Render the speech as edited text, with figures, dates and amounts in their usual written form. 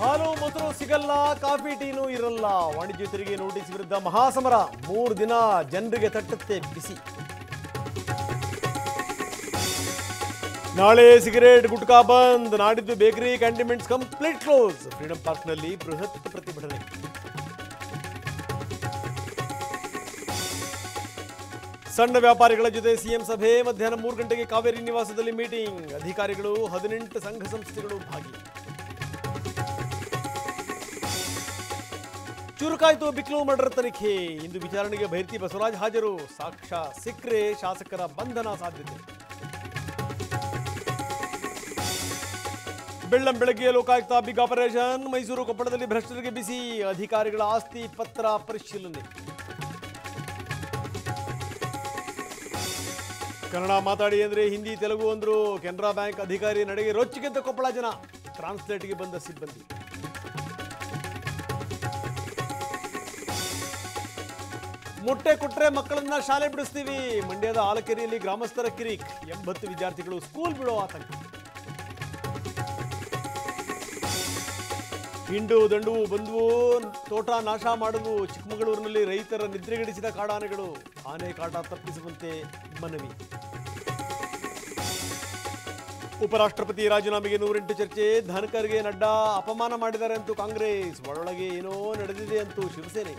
ಹಾಲು ಮೊಸರು ಸಿಗಲ್ಲ, ಕಾಫಿ ಟೀನೂ ಇರಲ್ಲ. ವಾಣಿಜ್ಯ ತೆರಿಗೆ ನೋಟಿಸ್ ವಿರುದ್ಧ ಮಹಾಸಮರ. 3 ದಿನ ಜನರಿಗೆ ತಟ್ಟುತ್ತೆ ಬಿಸಿ. ನಾಳೆ ಸಿಗರೇಟ್ ಗುಟ್ಕಾ ಬಂದ್. ನಾಡಿದ್ದು ಬೇಕರಿ ಕ್ಯಾಂಟೀನ್ಮೆಂಟ್ಸ್ ಕಂಪ್ಲೀಟ್ ಕ್ಲೋಸ್. ಫ್ರೀಡಂ ಪಾರ್ಕ್ನಲ್ಲಿ ಬೃಹತ್ ಪ್ರತಿಭಟನೆ. ಸಣ್ಣ ವ್ಯಾಪಾರಿಗಳ ಜೊತೆ ಸಿಎಂ ಸಭೆ. ಮಧ್ಯಾಹ್ನ 3 ಗಂಟೆಗೆ ಕಾವೇರಿ ನಿವಾಸದಲ್ಲಿ ಮೀಟಿಂಗ್. ಅಧಿಕಾರಿಗಳು 18 ಸಂಘ ಸಂಸ್ಥೆಗಳು ಭಾಗಿ. ಚುರುಕಾಯ್ತು ಬಿಕ್ಲು ಮರ್ಡರ್ ತನಿಖೆ. ಇಂದು ವಿಚಾರಣೆಗೆ ಭೈರತಿ ಬಸವರಾಜ್ ಹಾಜರು. ಸಾಕ್ಷ್ಯ ಸಿಕ್ಕರೆ ಶಾಸಕರ ಬಂಧನ ಸಾಧ್ಯತೆ. ಬೆಳ್ಳಂ ಬೆಳಗ್ಗೆ ಲೋಕಾಯುಕ್ತ ಬಿಗ್ ಆಪರೇಷನ್. ಮೈಸೂರು ಕೊಪ್ಪಳದಲ್ಲಿ ಭ್ರಷ್ಟರಿಗೆ ಬಿಸಿ. ಅಧಿಕಾರಿಗಳ ಆಸ್ತಿ ಪತ್ರ ಪರಿಶೀಲನೆ. ಕನ್ನಡ ಮಾತಾಡಿ ಅಂದ್ರೆ ಹಿಂದಿ ತೆಲುಗು ಅಂದ್ರು. ಕೆನರಾ ಬ್ಯಾಂಕ್ ಅಧಿಕಾರಿ ನಡೆಗೆ ರೊಚ್ಚಿಗೆದ್ದ ಕೊಪ್ಪಳ ಜನ. ಟ್ರಾನ್ಸ್ಲೇಟ್ಗೆ ಬಂದ ಸಿಬ್ಬಂದಿ. ಮೊಟ್ಟೆ ಕೊಟ್ರೆ ಮಕ್ಕಳನ್ನ ಶಾಲೆ ಬಿಡಿಸ್ತೀವಿ. ಮಂಡ್ಯದ ಆಲಕೆರೆಯಲ್ಲಿ ಗ್ರಾಮಸ್ಥರ ಕಿರಿಕ್. 80 ವಿದ್ಯಾರ್ಥಿಗಳು ಸ್ಕೂಲ್ ಬಿಡೋ ಆತಂಕ. ಹಿಂಡು ದಂಡು ಬಂದ್ವು, ತೋಟ ನಾಶ ಮಾಡುವು. ಚಿಕ್ಕಮಗಳೂರಿನಲ್ಲಿ ರೈತರ ನಿದ್ರೆಗೆಡಿಸಿದ ಕಾಡಾನೆಗಳು. ಆನೆ ಕಾಟ ತಪ್ಪಿಸುವಂತೆ ಮನವಿ. ಉಪರಾಷ್ಟ್ರಪತಿ ರಾಜೀನಾಮೆಗೆ 108 ಚರ್ಚೆ. ಧನ್ಕರ್ಗೆ ನಡ್ಡಾ ಅಪಮಾನ ಮಾಡಿದ್ದಾರೆ ಅಂತೂ ಕಾಂಗ್ರೆಸ್. ಒಳಗೆ ಏನೋ ನಡೆದಿದೆ ಅಂತೂ ಶಿವಸೇನೆ.